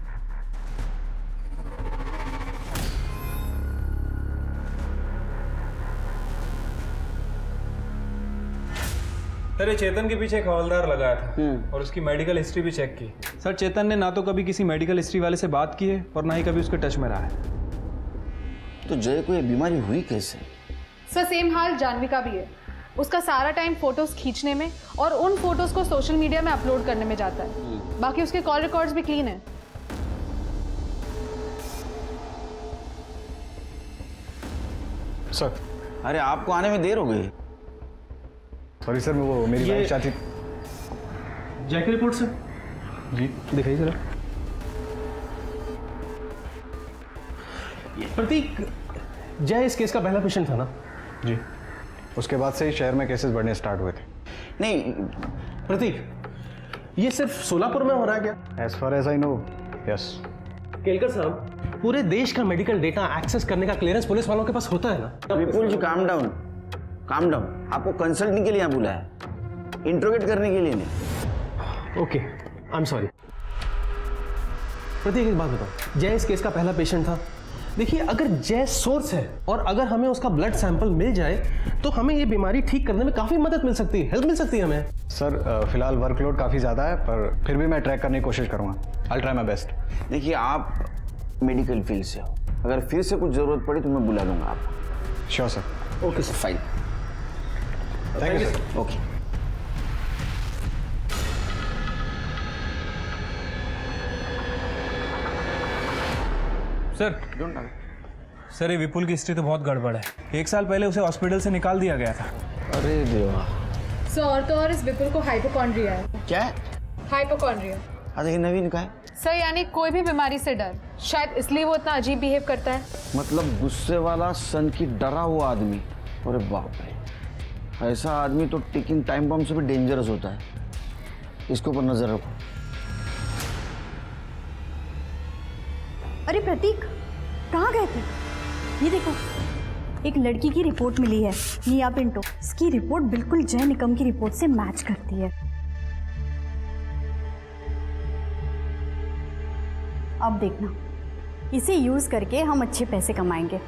सर ये चेतन के पीछे एक हवलदार लगाया था और उसकी मेडिकल हिस्ट्री भी चेक की। सर चेतन ने ना तो कभी किसी मेडिकल हिस्ट्री वाले से बात की है और ना ही कभी उसके टच में रहा है। तो जय को ये बीमारी हुई कैसे? सर सेम हाल जानवी का भी है। उसका सारा टाइम फोटोज खींचने में और उन फोटोज को सोशल मीडिया में अपलोड करने में जाता है। बाकी उसके कॉल रिकॉर्ड्स भी क्लीन है। सर अरे आपको आने में देर हो गई। सॉरी सर, वो मेरी वाइफ चाहती। जय की रिपोर्ट सर। जी दिखाइए जरा। प्रतीक, जय इस केस का पहला पेशेंट था ना? जी, उसके बाद से ही शहर में केसेस बढ़ने स्टार्ट हुए थे। नहीं प्रतीक, ये सिर्फ सोलापुर में हो रहा है क्या? As far as I know, yes. Kelkar साहब, पूरे देश का मेडिकल डेटा एक्सेस करने का क्लियरेंस पुलिस वालों के पास होता है ना? विपुल जी काम डाउन, काम डाउन। आपको कंसल्टिंग के लिए यहाँ बुलाया है, इंट्रोगेट करने के लिए नहीं। Okay, I am sorry. Prateek एक बात बताओ, जय इस केस का पहला पेशेंट था। देखिए, अगर जय सोर्स है और अगर हमें उसका ब्लड सैंपल मिल जाए तो हमें ये बीमारी ठीक करने में काफ़ी मदद मिल सकती है, हेल्प मिल सकती है हमें। सर फिलहाल वर्कलोड काफ़ी ज़्यादा है, पर फिर भी मैं ट्रैक करने की कोशिश करूँगा। I try my best. देखिए, आप मेडिकल फील्ड से हो, अगर फिर से कुछ ज़रूरत पड़ी तो मैं बुला लूँगा आपको। Sure sir. Okay sir, fine. Thank you sir. Okay. Sir ये विपुल की हिस्ट्री तो बहुत गड़बड़ है। 1 साल पहले उसे हॉस्पिटल से निकाल दिया गया था। अरे देवा। सर और तो और इस विपुल को हाइपोकॉन्ड्रिया है। क्या? हाइपोकॉन्ड्रिया। अरे नवीन का है? सर यानी कोई भी बीमारी से डर, शायद इसलिए वो इतना अजीब बिहेव करता है। मतलब गुस्से वाला, सन की डरा हुआ आदमी। अरे बाप रे, ऐसा आदमी तो टिकिंग टाइम बम से भी डेंजरस होता है। इसके ऊपर नजर रखो। अरे प्रतीक, कहाँ गए थे? ये देखो, एक लड़की की रिपोर्ट मिली है, निया पिंटो। इसकी रिपोर्ट बिल्कुल जय निकम की रिपोर्ट से मैच करती है। अब देखना, इसे यूज करके हम अच्छे पैसे कमाएंगे।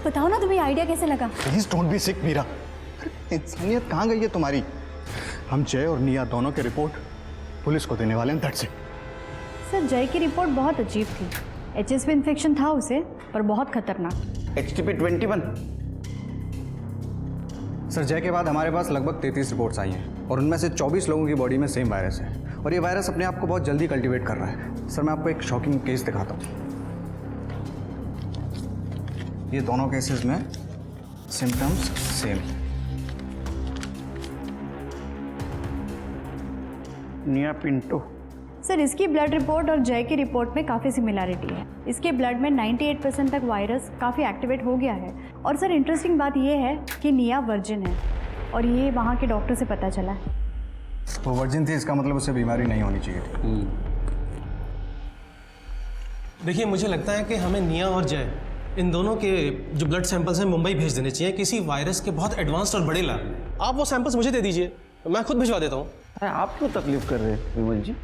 बताओ ना, तुम्हें आइडिया कैसे लगा? प्लीज डोंट बी सिक मीरा। इंसानियत कहाँ गई है तुम्हारी? हम जय और निया दोनों की रिपोर्ट पुलिस को देने वाले हैं, दैट्स इट। सर जय की रिपोर्ट बहुत अजीब थी। HSV इन्फेक्शन था उसे, पर बहुत खतरनाक। HTP 21। सर जय के बाद हमारे पास लगभग 33 रिपोर्ट्स आई हैं और उनमें से 24 लोगों की बॉडी में सेम वायरस है और ये वायरस अपने आप को बहुत जल्दी कल्टीवेट कर रहा है। सर मैं आपको एक शॉकिंग केस दिखाता हूँ। ये दोनों केसेस में सिम्टम्स सेम। निया पिंटो। सर इसकी ब्लड रिपोर्ट और जय की रिपोर्ट में काफ़ी सिमिलरिटी है। इसके ब्लड में 98% तक वायरस काफ़ी एक्टिवेट हो गया है। और सर इंटरेस्टिंग बात यह है कि निया वर्जिन है और ये वहाँ के डॉक्टर से पता चला है। वो वर्जिन थी, इसका मतलब उसे बीमारी नहीं होनी चाहिए थी। देखिए, मुझे लगता है कि हमें निया और जय, इन दोनों के जो ब्लड सैंपल्स हैं मुंबई भेज देने चाहिए किसी वायरस के बहुत एडवांस्ड और बड़े लैब। आप वो सैंपल्स मुझे दे दीजिए, मैं खुद भिजवा देता हूँ। आप क्यों तकलीफ कर रहे हैं विमल जी?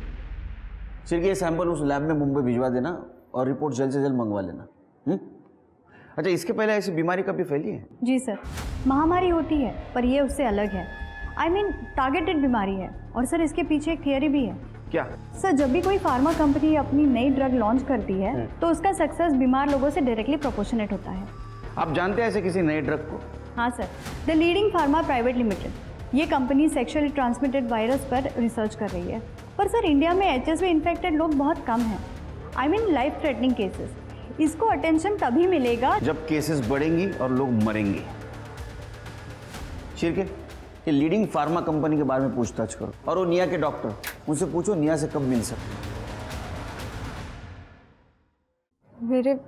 सिर्फ ये सैंपल उस लैब में मुंबई भिजवा देना और रिपोर्ट जल्द से जल्द मंगवा लेना। अच्छा, इसके पहले ऐसी बीमारी कभी फैली है? जी सर, महामारी होती है पर ये उससे अलग है। I mean, टारगेटेड बीमारी है। और सर इसके पीछे एक थियरी भी है। क्या? सर जब भी कोई फार्मा कंपनी अपनी नई ड्रग लॉन्च करती है तो उसका सक्सेस बीमार लोगों से डायरेक्टली प्रोपोर्शनेट होता है। आप जानते हैं ऐसे किसी नए ड्रग को? हाँ sir, the leading pharma private limited. ये कंपनी सेक्सुअली ट्रांसमिटेड वायरस पर रिसर्च कर रही है। पर सर इंडिया में HSV इन्फेक्टेड लोग बहुत कम हैं। I mean life threatening cases. इसको अटेंशन तभी मिलेगा जब केसेस बढ़ेंगी और लोग मरेंगे। शिरके, ये लीडिंग फार्मा कंपनी के बारे में पूछताछ करो और वो निया के डॉक्टर, उनसे पूछो निया से कब मिल सकते। मेरे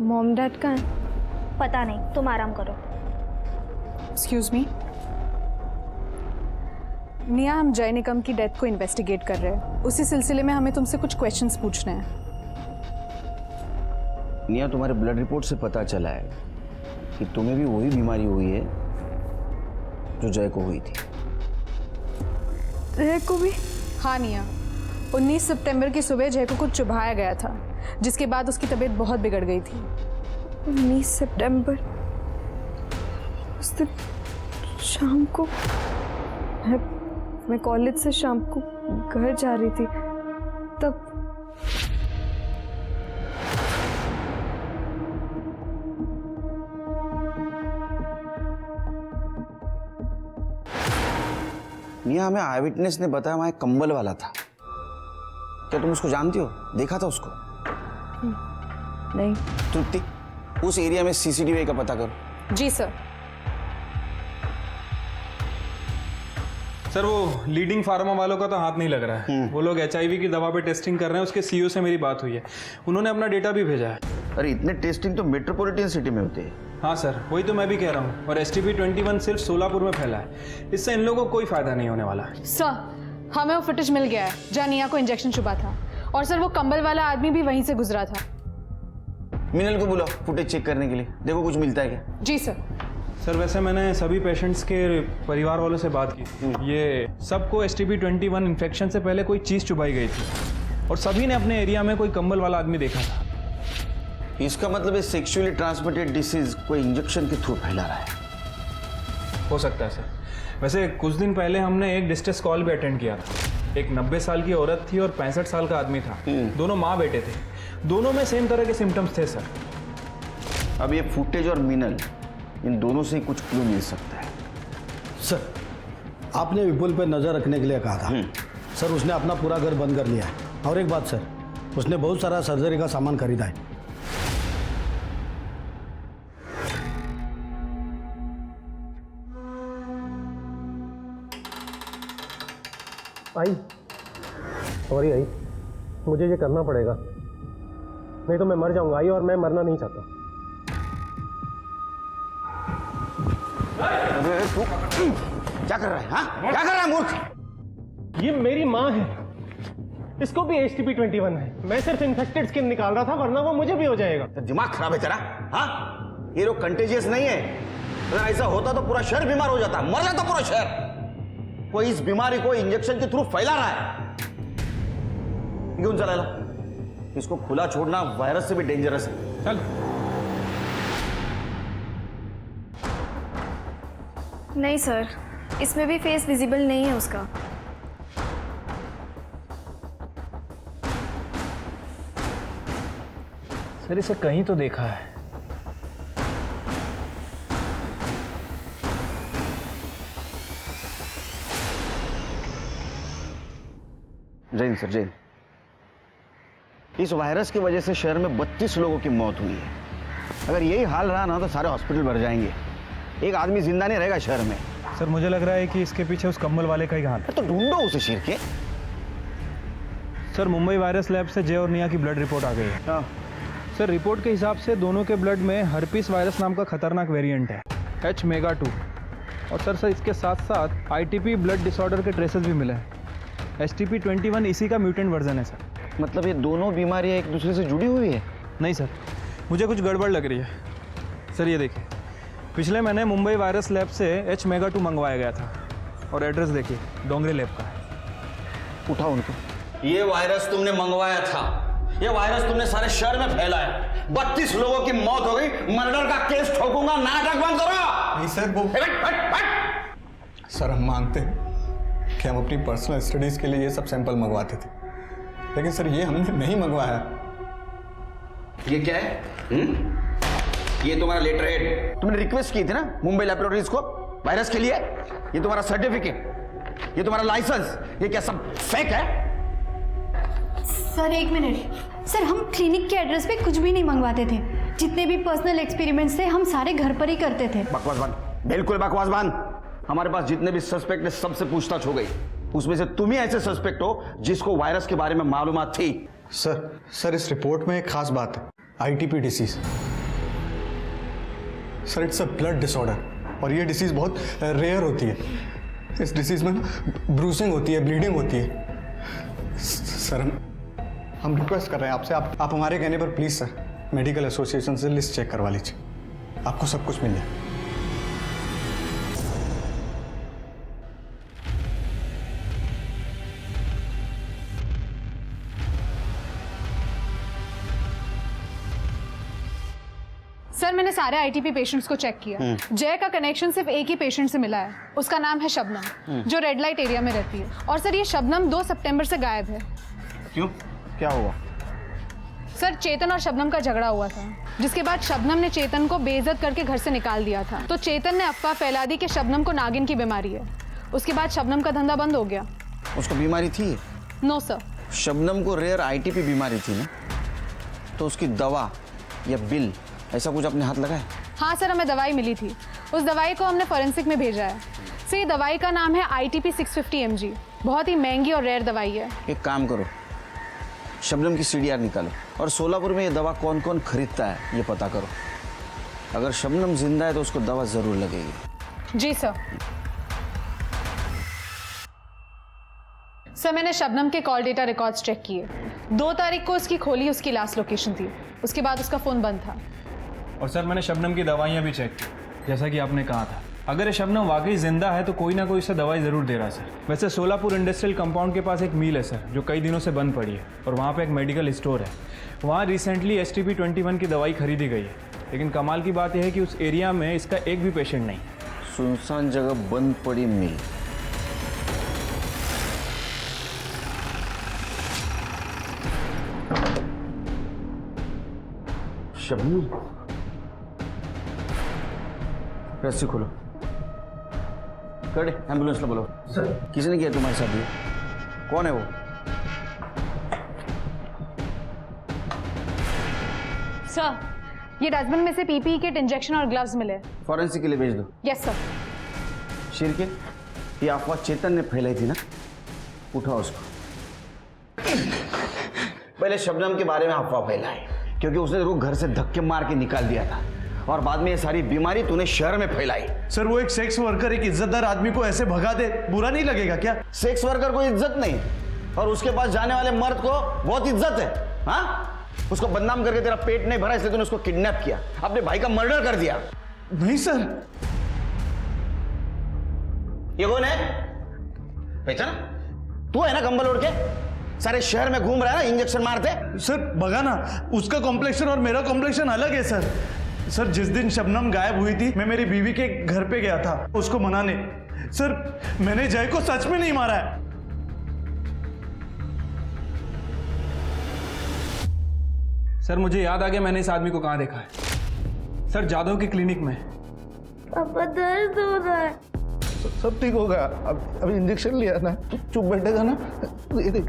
मॉम डैड का है? पता नहीं, तुम आराम करो। एक्सक्यूज मी, निया, हम जय निकम की डेथ को इन्वेस्टिगेट कर रहे हैं। उसी सिलसिले में हमें तुमसे कुछ क्वेश्चंस पूछने हैं। निया, तुम्हारे ब्लड रिपोर्ट से पता चला है कि तुम्हें भी वही बीमारी हुई है जो जय को हुई थी। जय को भी? हाँ निया, 19 सितंबर की सुबह जय को कुछ चुभाया गया था, जिसके बाद उसकी तबीयत बहुत बिगड़ गई थी। 19 सितंबर, उस दिन शाम को मैं कॉलेज से शाम को घर जा रही थी, तब निया, हमें आई विटनेस ने बताया वहां एक कंबल वाला था। क्या तुम उसको जानती हो? देखा था उसको? नहीं। तृप्ति, उस एरिया में सीसीटीवी का पता करो। जी सर। सर वो लीडिंग फार्मा वालों का तो हाथ नहीं लग रहा है। वो लोग HIV की दवा पे टेस्टिंग कर रहे हैं। उसके CEO से मेरी बात हुई है, उन्होंने अपना डेटा भी भेजा है। अरे इतने टेस्टिंग तो मेट्रोपॉलिटन सिटी में होते हैं। हाँ सर, वही तो मैं भी कह रहा हूँ। और STP-21 सिर्फ सोलापुर में फैला है। इससे इन लोगों को कोई फायदा नहीं होने वाला है। सर हमें वो फुटेज मिल गया है जहाँ निया को इंजेक्शन चुभा था, और सर वो कंबल वाला आदमी भी वहीं से गुजरा था। मिनल को बुलाओ फुटेज चेक करने के लिए, देखो कुछ मिलता है क्या। जी सर। सर वैसे मैंने सभी पेशेंट्स के परिवार वालों से बात की। ये सबको STP-21 इन्फेक्शन से पहले कोई चीज़ चुभाई गई थी, और सभी ने अपने एरिया में कोई कंबल वाला आदमी देखा था। इसका मतलब है सेक्सुअली ट्रांसमिटेड डिसीज कोई इंजेक्शन के थ्रू फैला रहा है। हो सकता है सर। वैसे कुछ दिन पहले हमने एक डिस्ट्रेस कॉल भी अटेंड किया था। एक 90 साल की औरत थी और 65 साल का आदमी था। दोनों माँ बेटे थे। दोनों में सेम तरह के सिम्टम्स थे सर। अब ये फुटेज और मिनल, इन दोनों से कुछ क्लू मिल सकता है। सर, आपने विपुल पे नजर रखने के लिए कहा था। सर उसने अपना पूरा घर बंद कर लिया है। और एक बात सर, उसने बहुत सारा सर्जरी का सामान खरीदा है। सॉरी आई, मुझे ये करना पड़ेगा, नहीं तो मैं मर जाऊंगा आई, और मैं मरना नहीं चाहता। क्या कर रहा है? हाँ? क्या कर रहा है मूर्ख? ये मेरी माँ है, इसको भी STP-21 है। मैं सिर्फ इन्फेक्टेड स्किन निकाल रहा था, वरना वो मुझे भी हो जाएगा। तो दिमाग खराब है तेरा? हाँ? ये लोग कंटेजियस नहीं है। अगर ऐसा होता तो पूरा शहर बीमार हो जाता, मर जाता पूरा शहर। कोई इस बीमारी को इंजेक्शन के थ्रू फैला रहा है। क्यों चला? इसको खुला छोड़ना वायरस से भी डेंजरस है। चल। नहीं सर, इसमें भी फेस विजिबल नहीं है उसका। सर इसे कहीं तो देखा है। जैन सर, जैन, इस वायरस की वजह से शहर में 32 लोगों की मौत हुई है। अगर यही हाल रहा ना तो सारे हॉस्पिटल भर जाएंगे। एक आदमी जिंदा नहीं रहेगा शहर में। सर मुझे लग रहा है कि इसके पीछे उस कंबल वाले का ही हाथ है। तो ढूंढो उसे शेर के। सर मुंबई वायरस लैब से जय और निया की ब्लड रिपोर्ट आ गई है। सर रिपोर्ट के हिसाब से दोनों के ब्लड में हर्पीस वायरस नाम का खतरनाक वेरिएंट है, H-MEGA-2। और सर इसके साथ साथ ITP ब्लड डिसऑर्डर के ट्रेसेस भी मिले हैं। STP-21 इसी का म्यूटेंट वर्जन है सर। मतलब ये दोनों बीमारियां एक दूसरे से जुड़ी हुई है? नहीं सर, मुझे कुछ गड़बड़ लग रही है। सर ये देखिए, पिछले महीने मुंबई वायरस लैब से H-MEGA-2 मंगवाया गया था, और एड्रेस देखिए डोंगरी लैब का है। उठाओ उनको। ये वायरस तुमने मंगवाया था, ये वायरस तुमने सारे शहर में फैलाया। 32 लोगों की मौत हो गई। मर्डर का केस ठोकूंगा, नाटक बंद करो। नहीं सर, वो सर हम मानते हैं कि हम अपनी पर्सनल स्टडीज के लिए ये सब सैंपल मंगवाते थे, लेकिन सर ये हमने नहीं मंगवाया। ये क्या है? ये तुम्हारा लेटर हेड, तुमने रिक्वेस्ट की थी ना मुंबई लैबोरेटरीज को वायरस के लिए। ये तुम्हारा सर्टिफिकेट, ये तुम्हारा लाइसेंस, ये क्या सब फेक है? सर एक मिनट सर, हम क्लिनिक के एड्रेस पे कुछ भी नहीं मंगवाते थे। जितने भी पर्सनल एक्सपेरिमेंट्स थे हम सारे घर पर ही करते थे। बकवास बंद, बिल्कुल बकवास बंद। हमारे पास जितने भी सस्पेक्ट है सबसे पूछताछ हो गई। उसमें से तुम ही ऐसे सस्पेक्ट हो जिसको वायरस के बारे में मालूमात थी। सर इस रिपोर्ट में एक खास बात है, ITP disease. Sir it's a blood disorder, और ये डिसीज बहुत रेयर होती है। इस डिसीज में ब्रूसिंग होती है, ब्लीडिंग होती है। सर हम रिक्वेस्ट कर रहे हैं आपसे, आप हमारे कहने पर प्लीज सर मेडिकल एसोसिएशन से लिस्ट चेक करवा लीजिए, आपको सब कुछ मिल जाए। सर मैंने सारे आईटीपी पेशेंट्स को चेक किया। जय का कनेक्शन सिर्फ एक ही पेशेंट से मिला है, उसका नाम है शबनम, जो रेड लाइट एरिया में रहती है। और सर ये शबनम 2 सितंबर से गायब है। क्यों, क्या हुआ? सर चेतन और शबनम का झगड़ा हुआ था, जिसके बाद शबनम ने चेतन को बेइज्जत करके घर से निकाल दिया था। तो चेतन ने अफवाह फैला दी कि शबनम को नागिन की बीमारी है। उसके बाद शबनम का धंधा बंद हो गया। उसको बीमारी थी? No sir. शबनम को रेयर आईटीपी बीमारी थी ना, तो उसकी दवा या बिल ऐसा कुछ अपने हाथ लगाए? हाँ सर, हमें दवाई मिली थी। उस दवाई को हमने फॉरेंसिक में भेजा है। सर ये दवाई का नाम है ITP 650 mg। बहुत ही महंगी और रेयर दवाई है। एक काम करो, शबनम की CDR निकालो और सोलापुर में ये दवा कौन कौन खरीदता है ये पता करो। अगर शबनम जिंदा है तो उसको दवा जरूर लगेगी। जी सर। सर मैंने शबनम के कॉल डेटा रिकॉर्ड्स चेक किए। 2 तारीख को उसकी खोली उसकी लास्ट लोकेशन थी, उसके बाद उसका फ़ोन बंद था। और सर मैंने शबनम की दवाइयाँ भी चेक की, जैसा कि आपने कहा था। अगर ये शबनम वाकई जिंदा है तो कोई ना कोई इसे दवाई ज़रूर दे रहा है सर। वैसे सोलापुर इंडस्ट्रियल कंपाउंड के पास एक मील है सर, जो कई दिनों से बंद पड़ी है, और वहाँ पे एक मेडिकल स्टोर है। वहाँ रिसेंटली STP 21 की दवाई खरीदी गई है। लेकिन कमाल की बात यह है कि उस एरिया में इसका एक भी पेशेंट नहीं। सुनसान जगह बंद पड़ी मिल। शबनम, रस्सी खोलो, कर एम्बुलेंस लो। बोलो सर, किसने किया तुम्हारे साथ ये? कौन है वो? सर ये डस्टबिन में से PPE किट, इंजेक्शन और ग्लव्स मिले। फॉरेंसिक के लिए भेज दो। Yes sir. शिरके, ये अफवाह चेतन ने फैलाई थी ना, उठाओ उसको। पहले शबनम के बारे में अफवाह फैलाई क्योंकि उसने तेरे को घर से धक्के मार के निकाल दिया था, और बाद में ये सारी बीमारी तूने शहर में फैलाई। सर वो एक सेक्स वर्कर एक इज्जतदार आदमी को ऐसे भगा दे, बुरा नहीं लगेगा क्या? सेक्स वर्कर को इज्जत नहीं, और उसके पास जाने वाले मर्द को बहुत इज्जत है। हाँ, उसको बदनाम करके तेरा पेट नहीं भरा इसलिए तूने उसको किडनैप किया, अपने भाई का मर्डर कर दिया। नहीं सर। ये कौन है? पहचाना? तू है ना कंबल ओढ़ के सारे शहर में घूम रहा है ना इंजेक्शन मारते? सर बगा ना, उसका कॉम्प्लेक्शन और मेरा कॉम्प्लेक्शन अलग है सर। सर जिस दिन शबनम गायब हुई थी मैं मेरी बीवी के घर पे गया था उसको मनाने। सर मैंने जय को सच में नहीं मारा है। सर मुझे याद आ गया, मैंने इस आदमी को कहाँ देखा है। सर जादव की क्लिनिक में। पापा दर्द हो रहा है। सब ठीक होगा, अब इंजेक्शन लिया ना, तू चुप बैठेगा ना। ये देख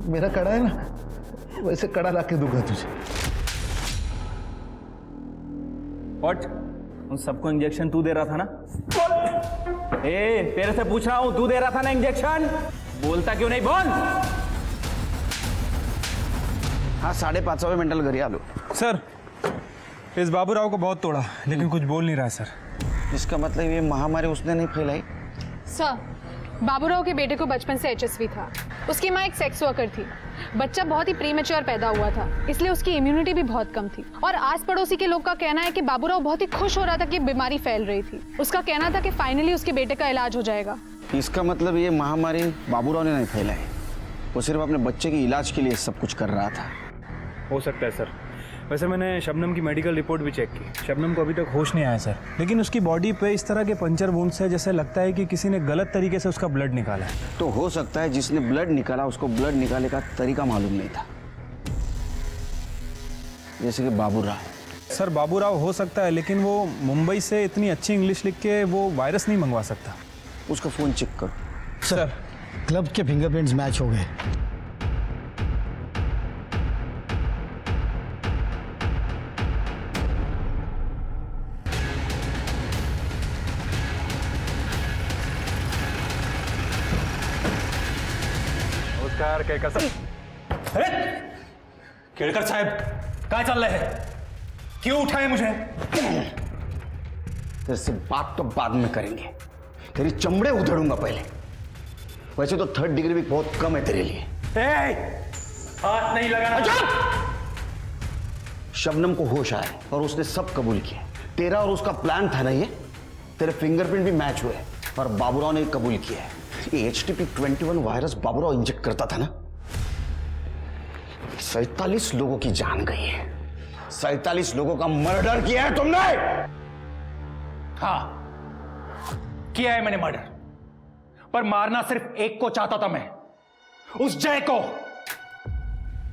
मेरा कड़ा है ना, वैसे कड़ा ला के दूंगा तुझे। व्हाट? उन सबको इंजेक्शन तू दे रहा था ना? तेरे से पूछ रहा हूं, तू दे रहा था ना इंजेक्शन? बोलता क्यों नहीं, बोल। हाँ 5:30 मेंटल घरी आलो। सर इस बाबूराव को बहुत तोड़ा लेकिन कुछ बोल नहीं रहा सर। इसका मतलब ये महामारी उसने नहीं फैलाई? सर बाबूराव के बेटे को बचपन से HSV था। उसकी माँ एक सेक्स वर्कर थी। बच्चा बहुत ही प्रीमेच्योर पैदा हुआ था, इसलिए उसकी इम्यूनिटी भी बहुत कम थी। और आस पड़ोसी के लोग का कहना है कि बाबूराव बहुत ही खुश हो रहा था कि बीमारी फैल रही थी। उसका कहना था कि फाइनली उसके बेटे का इलाज हो जाएगा। इसका मतलब ये महामारी बाबूराव ने नहीं फैलाई, वो सिर्फ अपने बच्चे के इलाज के लिए सब कुछ कर रहा था। हो सकता है सर। वैसे मैंने शबनम की मेडिकल रिपोर्ट भी चेक की। शबनम को अभी तक होश नहीं आया सर, लेकिन उसकी बॉडी पे इस तरह के पंचर वुंड्स है जैसे लगता है कि किसी ने गलत तरीके से उसका ब्लड निकाला है। तो हो सकता है जिसने ब्लड निकाला उसको ब्लड निकालने का तरीका मालूम नहीं था, जैसे कि बाबूराव। सर बाबूराव हो सकता है, लेकिन वो मुंबई से इतनी अच्छी इंग्लिश लिख के वो वायरस नहीं मंगवा सकता। उसका फोन चेक करो। सर क्लब के फिंगरप्रिंट्स मैच हो गए। नमस्कार केळकर साहेब। अरे केळकर साहब क्या चल रहा है? क्यों उठाए मुझे? तेरे से बात तो बाद में करेंगे, तेरी चमड़े उधेड़ूंगा पहले। वैसे तो 3rd डिग्री भी बहुत कम है तेरे लिए। हाथ नहीं लगाना। शबनम को होश आया और उसने सब कबूल किया। तेरा और उसका प्लान था ना ये। तेरे फिंगरप्रिंट भी मैच हुए और बाबूराव ने कबूल किया है। ये HTP 21 वायरस बाबूराव इंजेक्ट करता था ना, 47 लोगों की जान गई है। 47 लोगों का मर्डर किया है तुमने। हाँ, किया है मैंने मर्डर, पर मारना सिर्फ एक को चाहता था मैं, उस जय को।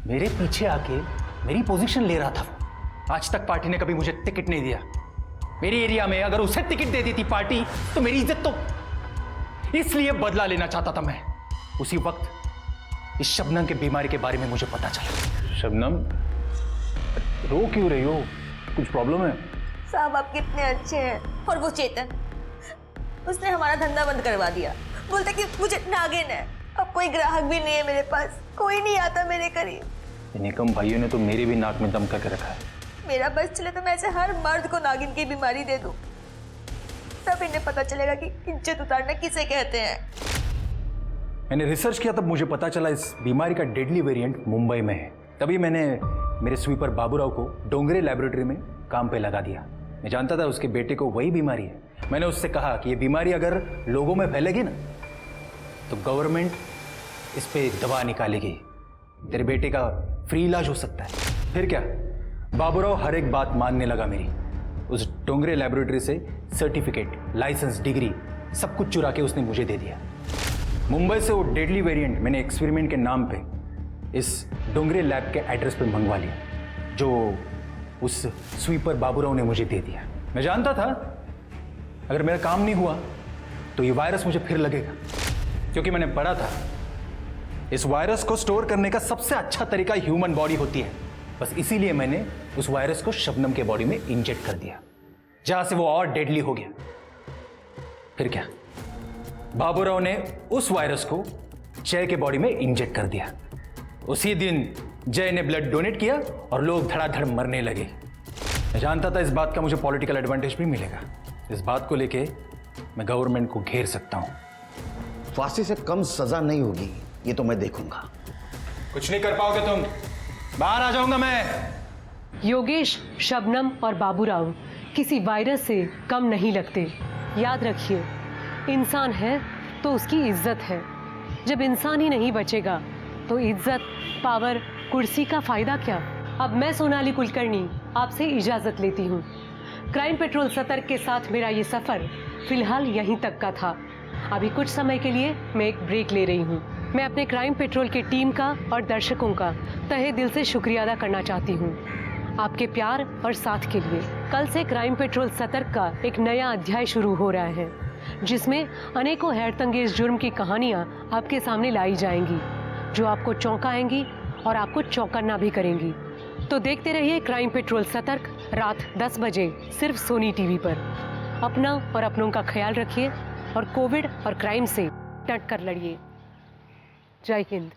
मेरे पीछे आके मेरी पोजीशन ले रहा था वो। आज तक पार्टी ने कभी मुझे टिकट नहीं दिया। मेरी एरिया में अगर उसे टिकट दे देती पार्टी तो मेरी इज्जत तो, इसलिए बदला लेना चाहता था मैं। उसी वक्त इस शबनम के बीमारी के बारे में मुझे पता चला। शबनम, रो क्यों रही हो? कुछ प्रॉब्लम है? साहब आप कितने अच्छे हैं। और वो चेतन, उसने हमारा धंधा बंद करवा दिया। बोलता कि मुझे नागिन है। अब कोई ग्राहक भी नहीं है मेरे पास, कोई नहीं आता मेरे करीब। निकम भाइयों ने तो मेरे भी नाक में दम करके रखा है। मेरा बस चले तो मैं ऐसे हर मर्द को नागिन की बीमारी दे दूं, तब इन्हें पता चलेगा कि इज्जत उतारना किसे कहते हैं। मैंने रिसर्च किया तब मुझे पता चला इस बीमारी का डेडली वेरिएंट मुंबई में है। तभी मैंने मेरे स्वीपर बाबूराव को डोंगरे लैबोरेटरी में काम पे लगा दिया। मैं जानता था उसके बेटे को वही बीमारी है। मैंने उससे कहा कि ये बीमारी अगर लोगों में फैलेगी ना तो गवर्नमेंट इस पे दवा निकालेगी, तेरे बेटे का फ्री इलाज हो सकता है। फिर क्या, बाबूराव हर एक बात मानने लगा मेरी। उस डोंगरे लैबोरेटरी से सर्टिफिकेट, लाइसेंस, डिग्री सब कुछ चुरा के उसने मुझे दे दिया। मुंबई से वो डेडली वेरिएंट मैंने एक्सपेरिमेंट के नाम पे इस डोंगरे लैब के एड्रेस पे मंगवा लिया, जो उस स्वीपर बाबूराव ने मुझे दे दिया। मैं जानता था अगर मेरा काम नहीं हुआ तो ये वायरस मुझे फिर लगेगा, क्योंकि मैंने पढ़ा था इस वायरस को स्टोर करने का सबसे अच्छा तरीका ह्यूमन बॉडी होती है। बस इसीलिए मैंने उस वायरस को शबनम के बॉडी में इंजेक्ट कर दिया, जहां से वो और डेडली हो गया। फिर क्या, बाबूराव ने उस वायरस को जय के बॉडी में इंजेक्ट कर दिया। उसी दिन जय ने ब्लड डोनेट किया और लोग धड़ाधड़ मरने लगे। मैं जानता था इस बात का मुझे पॉलिटिकल एडवांटेज भी मिलेगा। इस बात को लेके मैं गवर्नमेंट को घेर सकता हूं। फांसी से कम सजा नहीं होगी, ये तो मैं देखूंगा। कुछ नहीं कर पाओगे तुम, बाहर आ जाऊंगा मैं। योगेश, शबनम और बाबूराव किसी वायरस से कम नहीं लगते। याद रखिए, इंसान है तो उसकी इज्जत है। जब इंसान ही नहीं बचेगा तो इज्जत, पावर, कुर्सी का फायदा क्या। अब मैं सोनाली कुलकर्णी आपसे इजाजत लेती हूँ। क्राइम पेट्रोल सतर्क के साथ मेरा ये सफर फिलहाल यहीं तक का था। अभी कुछ समय के लिए मैं एक ब्रेक ले रही हूँ। मैं अपने क्राइम पेट्रोल की टीम का और दर्शकों का तहे दिल से शुक्रिया अदा करना चाहती हूँ, आपके प्यार और साथ के लिए। कल से क्राइम पेट्रोल सतर्क का एक नया अध्याय शुरू हो रहा है, जिसमें अनेकों हैरतअंगेज जुर्म की कहानियाँ आपके सामने लाई जाएंगी, जो आपको चौंकाएंगी और आपको चौंकना भी करेंगी। तो देखते रहिए क्राइम पेट्रोल सतर्क, रात 10 बजे सिर्फ सोनी टीवी पर। अपना और अपनों का ख्याल रखिए और कोविड और क्राइम से डट कर लड़िए। जय हिंद।